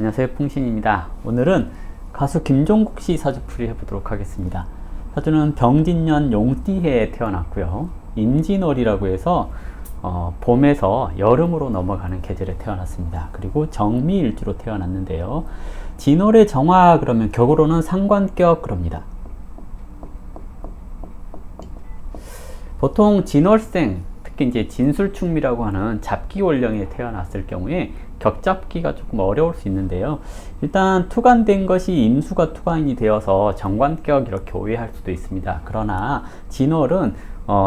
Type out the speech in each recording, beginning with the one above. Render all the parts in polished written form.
안녕하세요, 풍신입니다. 오늘은 가수 김종국 씨 사주풀이 해보도록 하겠습니다. 사주는 병진년 용띠해에 태어났고요. 임진월이라고 해서 봄에서 여름으로 넘어가는 계절에 태어났습니다. 그리고 정미일주로 태어났는데요. 진월의 정화 그러면 격으로는 상관격 그럽니다. 보통 진월생, 특히 이제 진술충미라고 하는 잡기월령에 태어났을 경우에 격잡기가 조금 어려울 수 있는데요. 일단 투간된 것이 임수가 투간이 되어서 정관격 이렇게 오해할 수도 있습니다. 그러나 진월은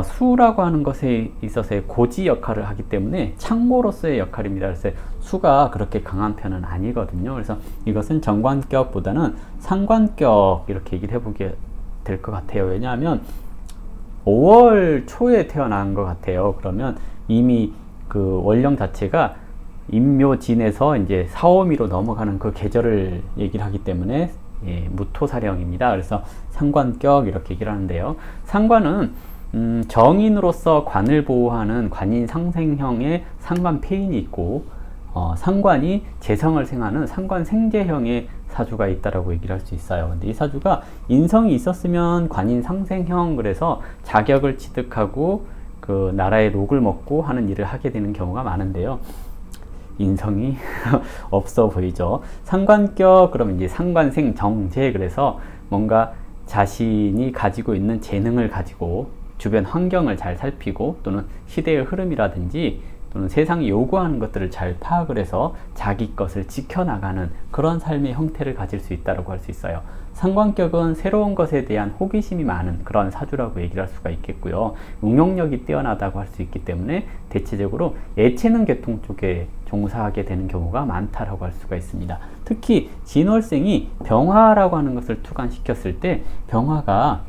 수라고 하는 것에 있어서의 고지 역할을 하기 때문에 창고로서의 역할입니다. 그래서 수가 그렇게 강한 편은 아니거든요. 그래서 이것은 정관격보다는 상관격 이렇게 얘기를 해보게 될 것 같아요. 왜냐하면 5월 초에 태어난 것 같아요. 그러면 이미 그 월령 자체가 임묘진에서 이제 사오미로 넘어가는 그 계절을 얘기를 하기 때문에 무토사령입니다. 그래서 상관격 이렇게 얘기를 하는데요. 상관은 정인으로서 관을 보호하는 관인 상생형의 상관 폐인이 있고 상관이 재성을 생하는 상관 생재형의 사주가 있다라고 얘기를 할 수 있어요. 근데 이 사주가 인성이 있었으면 관인 상생형, 그래서 자격을 취득하고 그 나라의 록을 먹고 하는 일을 하게 되는 경우가 많은데요. 인성이 없어 보이죠. 상관격 그러면 이제 상관생 정재, 그래서 뭔가 자신이 가지고 있는 재능을 가지고 주변 환경을 잘 살피고 또는 시대의 흐름이라든지 또는 세상이 요구하는 것들을 잘 파악을 해서 자기 것을 지켜나가는 그런 삶의 형태를 가질 수 있다고 할 수 있어요. 상관격은 새로운 것에 대한 호기심이 많은 그런 사주라고 얘기를 할 수가 있겠고요. 응용력이 뛰어나다고 할 수 있기 때문에 대체적으로 예체능 계통 쪽에 종사하게 되는 경우가 많다라고 할 수가 있습니다. 특히 진월생이 병화라고 하는 것을 투관시켰을 때 병화가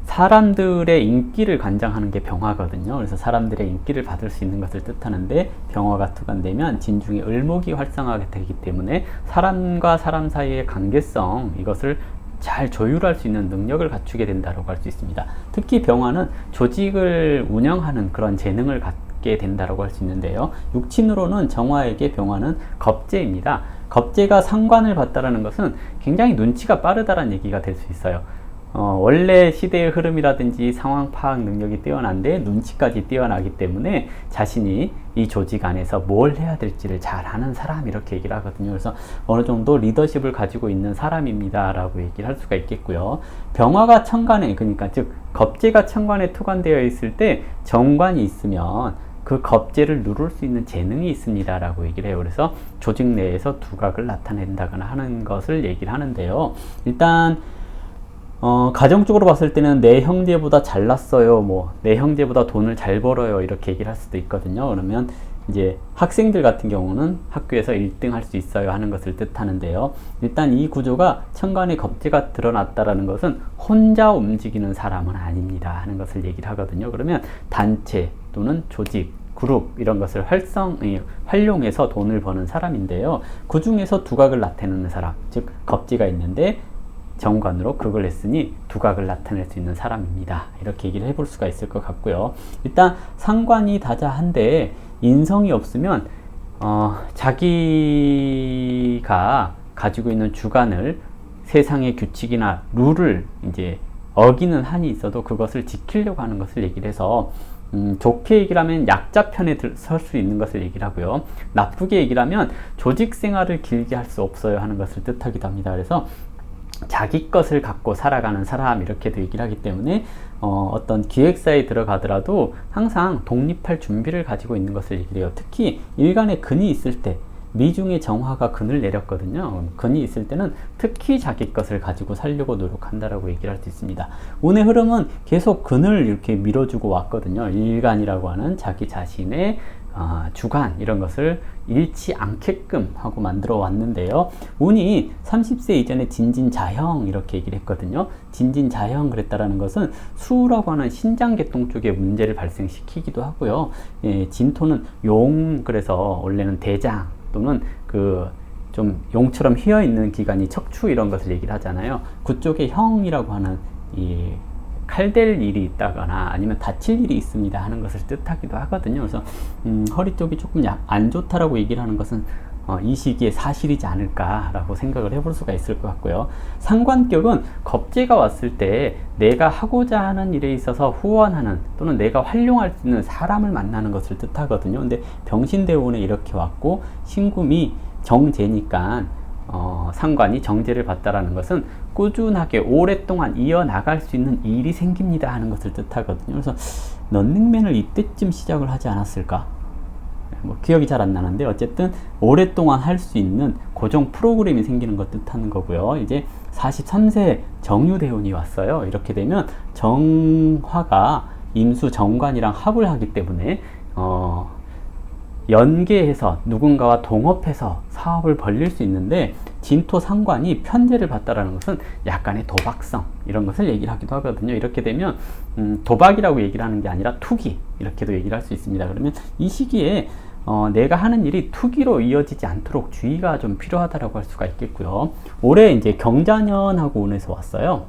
사람들의 인기를 관장하는 게 병화거든요. 그래서 사람들의 인기를 받을 수 있는 것을 뜻하는데 병화가 투관되면 진중에 을목이 활성화가 되기 때문에 사람과 사람 사이의 관계성, 이것을 잘 조율할 수 있는 능력을 갖추게 된다고 할 수 있습니다. 특히 병화는 조직을 운영하는 그런 재능을 갖게 된다고 할 수 있는데요. 육친으로는 정화에게 병화는 겁재입니다. 겁재가 상관을 봤다는 것은 굉장히 눈치가 빠르다는 얘기가 될 수 있어요. 원래 시대의 흐름이라든지 상황 파악 능력이 뛰어난데 눈치까지 뛰어나기 때문에 자신이 이 조직 안에서 뭘 해야 될지를 잘 아는 사람, 이렇게 얘기를 하거든요. 그래서 어느 정도 리더십을 가지고 있는 사람입니다 라고 얘기를 할 수가 있겠고요. 병화가 천간에, 그러니까 즉 겁재가 천간에 투관되어 있을 때 정관이 있으면 그 겁재를 누를 수 있는 재능이 있습니다 라고 얘기를 해요. 그래서 조직 내에서 두각을 나타낸다거나 하는 것을 얘기를 하는데요. 일단 가정적으로 봤을 때는 내 형제보다 잘났어요, 내 형제보다 돈을 잘 벌어요, 이렇게 얘기를 할 수도 있거든요. 그러면 이제 학생들 같은 경우는 학교에서 1등 할 수 있어요 하는 것을 뜻하는데요. 일단 이 구조가 천간에 겁재가 드러났다라는 것은 혼자 움직이는 사람은 아닙니다 하는 것을 얘기를 하거든요. 그러면 단체 또는 조직, 그룹 이런 것을 활용해서 돈을 버는 사람인데요. 그 중에서 두각을 나타내는 사람, 즉 겁재가 있는데 정관으로 극을 했으니 두각을 나타낼 수 있는 사람입니다. 이렇게 얘기를 해볼 수가 있을 것 같고요. 일단 상관이 다자한데 인성이 없으면 자기가 가지고 있는 주관을 세상의 규칙이나 룰을 이제 어기는 한이 있어도 그것을 지키려고 하는 것을 얘기를 해서 좋게 얘기를 하면 약자 편에 설 수 있는 것을 얘기를 하고요. 나쁘게 얘기를 하면 조직 생활을 길게 할 수 없어요 하는 것을 뜻하기도 합니다. 그래서 자기 것을 갖고 살아가는 사람, 이렇게도 얘기를 하기 때문에 어떤 기획사에 들어가더라도 항상 독립할 준비를 가지고 있는 것을 얘기를 해요. 특히 일간에 근이 있을 때, 미중의 정화가 근을 내렸거든요. 근이 있을 때는 특히 자기 것을 가지고 살려고 노력한다라고 얘기를 할 수 있습니다. 운의 흐름은 계속 근을 이렇게 밀어주고 왔거든요. 일간이라고 하는 자기 자신의 주관, 이런 것을 잃지 않게끔 하고 만들어 왔는데요. 운이 30세 이전에 진진자형 이렇게 얘기를 했거든요. 진진자형 그랬다라는 것은 수라고 하는 신장계통 쪽에 문제를 발생시키기도 하고요. 진토는 용, 그래서 원래는 대장 또는 좀 용처럼 휘어 있는 기관이 척추 이런 것을 얘기를 하잖아요. 그쪽에 형이라고 하는 칼댈 일이 있다거나 아니면 다칠 일이 있습니다 하는 것을 뜻하기도 하거든요. 그래서 허리 쪽이 조금 안 좋다라고 얘기를 하는 것은 이 시기에 사실이지 않을까라고 생각을 해볼 수가 있을 것 같고요. 상관격은 겁재가 왔을 때 내가 하고자 하는 일에 있어서 후원하는 또는 내가 활용할 수 있는 사람을 만나는 것을 뜻하거든요. 근데 병신대운에 이렇게 왔고 신금이 정제니까 상관이 정제를 받다라는 것은 꾸준하게 오랫동안 이어나갈 수 있는 일이 생깁니다 하는 것을 뜻하거든요. 그래서 런닝맨을 이때쯤 시작을 하지 않았을까? 뭐 기억이 잘 안 나는데 어쨌든 오랫동안 할 수 있는 고정 프로그램이 생기는 것 뜻하는 거고요. 이제 43세 정유대운이 왔어요. 이렇게 되면 정화가 임수 정관이랑 합을 하기 때문에 연계해서 누군가와 동업해서 사업을 벌릴 수 있는데 진토 상관이 편제를 받다라는 것은 약간의 도박성 이런 것을 얘기를 하기도 하거든요. 이렇게 되면 도박이라고 얘기를 하는 게 아니라 투기 이렇게도 얘기를 할 수 있습니다. 그러면 이 시기에 내가 하는 일이 투기로 이어지지 않도록 주의가 좀 필요하다라고 할 수가 있겠고요. 올해 이제 경자년하고 운에서 왔어요.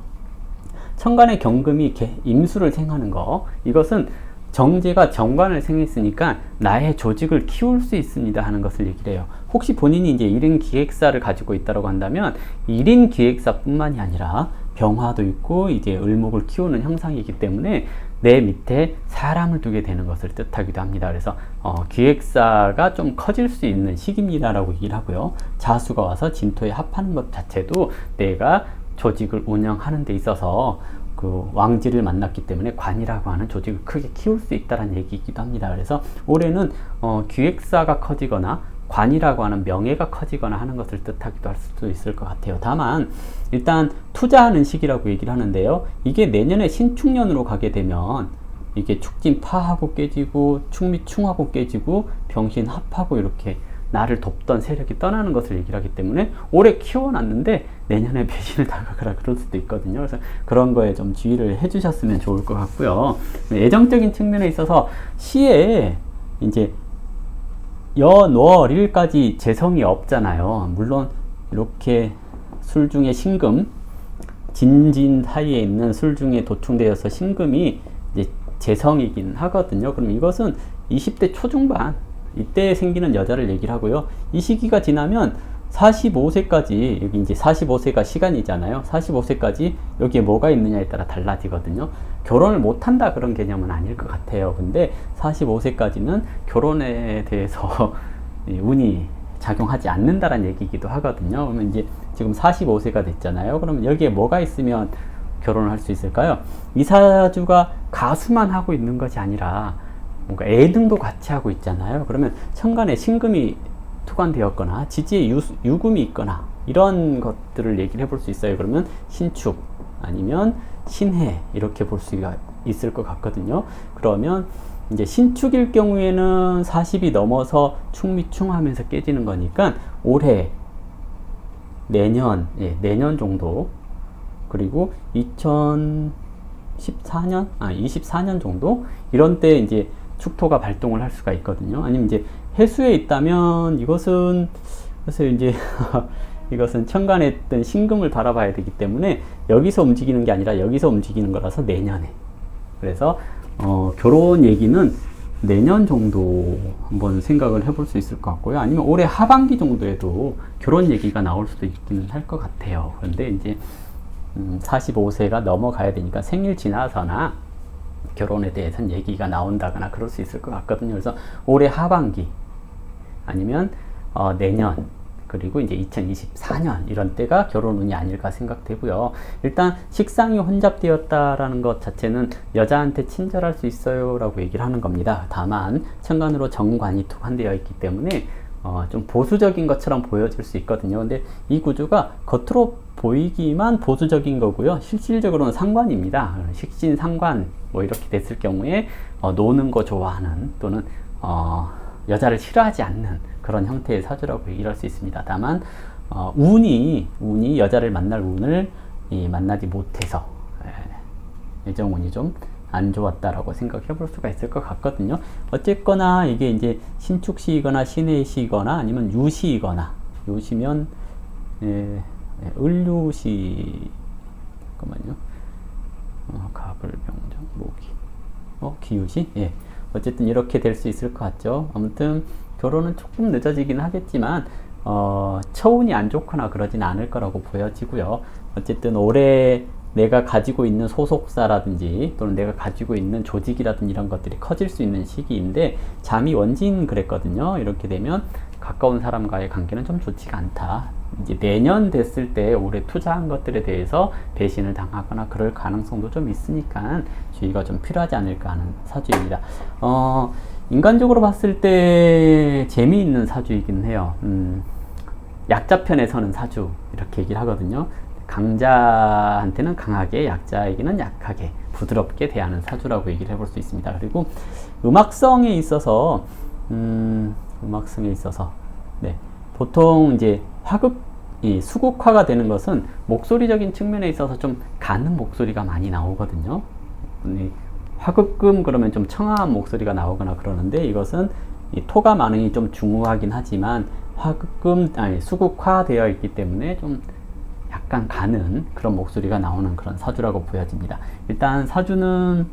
천간의 경금이 임수를 생하는 거, 이것은 정제가 정관을 생했으니까 나의 조직을 키울 수 있습니다 하는 것을 얘기를 해요. 혹시 본인이 이제 1인 기획사를 가지고 있다고 한다면 1인 기획사 뿐만이 아니라 병화도 있고 이제 을목을 키우는 형상이기 때문에 내 밑에 사람을 두게 되는 것을 뜻하기도 합니다. 그래서 기획사가 좀 커질 수 있는 시기입니다 라고 얘기를 하고요. 자수가 와서 진토에 합하는 것 자체도 내가 조직을 운영하는 데 있어서 그 왕지를 만났기 때문에 관이라고 하는 조직을 크게 키울 수 있다는 얘기이기도 합니다. 그래서 올해는 기획사가 커지거나 관이라고 하는 명예가 커지거나 하는 것을 뜻하기도 할 수도 있을 것 같아요. 다만 일단 투자하는 시기라고 얘기를 하는데요. 이게 내년에 신축년으로 가게 되면 이게 축진파하고 깨지고 축미충하고 깨지고 병신합하고 이렇게 나를 돕던 세력이 떠나는 것을 얘기를 하기 때문에 올해 키워놨는데 내년에 배신을 당하거나 그럴 수도 있거든요. 그래서 그런 거에 좀 주의를 해주셨으면 좋을 것 같고요. 애정적인 측면에 있어서 시에 이제 연월일까지 재성이 없잖아요. 물론 이렇게 술 중에 신금, 진진 사이에 있는 술 중에 도충되어서 신금이 이제 재성이긴 하거든요. 그럼 이것은 20대 초중반 이때 생기는 여자를 얘기를 하고요. 이 시기가 지나면 45세까지, 여기 이제 45세가 시간이잖아요. 45세까지 여기에 뭐가 있느냐에 따라 달라지거든요. 결혼을 못한다 그런 개념은 아닐 것 같아요. 근데 45세까지는 결혼에 대해서 운이 작용하지 않는다라는 얘기이기도 하거든요. 그러면 이제 지금 45세가 됐잖아요. 그러면 여기에 뭐가 있으면 결혼을 할 수 있을까요? 이 사주가 가수만 하고 있는 것이 아니라 뭔가 애등도 같이 하고 있잖아요. 그러면 천간에 신금이 투관되었거나 지지에 유금이 있거나 이런 것들을 얘기를 해볼 수 있어요. 그러면 신축 아니면 신해 이렇게 볼 수가 있을 것 같거든요. 그러면 이제 신축일 경우에는 40이 넘어서 충미충하면서 깨지는 거니까 올해 내년 정도 그리고 24년 정도 이런 때 이제 축토가 발동을 할 수가 있거든요. 아니면 이제 해수에 있다면 이것은 그래서 이제 이것은 천간에 있던 신금을 바라봐야 되기 때문에 여기서 움직이는 게 아니라 여기서 움직이는 거라서 내년에. 그래서 결혼 얘기는 내년 정도 한번 생각을 해볼 수 있을 것 같고요. 아니면 올해 하반기 정도에도 결혼 얘기가 나올 수도 있기는 할 것 같아요. 그런데 이제 45세가 넘어가야 되니까 생일 지나서나 결혼에 대해서는 얘기가 나온다거나 그럴 수 있을 것 같거든요. 그래서 올해 하반기 아니면 내년 그리고 이제 2024년 이런 때가 결혼운이 아닐까 생각되고요. 일단 식상이 혼잡되었다라는 것 자체는 여자한테 친절할 수 있어요 라고 얘기를 하는 겁니다. 다만 천간으로 정관이 투관되어 있기 때문에 좀 보수적인 것처럼 보여질 수 있거든요. 근데 이 구조가 겉으로 보이기만 보수적인 거고요. 실질적으로는 상관입니다. 식신 상관 뭐 이렇게 됐을 경우에 노는 거 좋아하는 또는 여자를 싫어하지 않는 그런 형태의 사주라고 얘기를 할 수 있습니다. 다만 운이 여자를 만날 운을 만나지 못해서 예정운이 좀 안 좋았다라고 생각해 볼 수가 있을 것 같거든요. 어쨌거나 이게 이제 신축시이거나 신해시이거나 아니면 유시이거나 유시면 을유시 잠깐만요. 갑을병정 모기 기유시 어쨌든 이렇게 될 수 있을 것 같죠. 아무튼 결혼은 조금 늦어지긴 하겠지만 처운이 안 좋거나 그러진 않을 거라고 보여지고요. 어쨌든 올해 내가 가지고 있는 소속사라든지 또는 내가 가지고 있는 조직이라든지 이런 것들이 커질 수 있는 시기인데, 잠이 원진 그랬거든요. 이렇게 되면 가까운 사람과의 관계는 좀 좋지가 않다. 이제 내년 됐을 때 올해 투자한 것들에 대해서 배신을 당하거나 그럴 가능성도 좀 있으니까 주의가 좀 필요하지 않을까 하는 사주입니다. 인간적으로 봤을 때 재미있는 사주이긴 해요. 약자 편에 서는 사주 이렇게 얘기를 하거든요. 강자한테는 강하게, 약자에게는 약하게, 부드럽게 대하는 사주라고 얘기를 해볼 수 있습니다. 그리고 음악성에 있어서 네, 보통 이제 수국화가 되는 것은 목소리적인 측면에 있어서 좀 가는 목소리가 많이 나오거든요. 화급금 그러면 좀 청아한 목소리가 나오거나 그러는데, 이것은 토가 반응이 좀 중후하긴 하지만 수국화 되어 있기 때문에 좀 약간 가는 그런 목소리가 나오는 그런 사주라고 보여집니다. 일단 사주는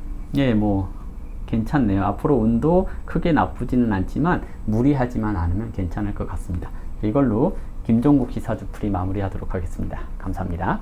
괜찮네요. 앞으로 운도 크게 나쁘지는 않지만 무리하지만 않으면 괜찮을 것 같습니다. 이걸로 김종국 씨 사주풀이 마무리하도록 하겠습니다. 감사합니다.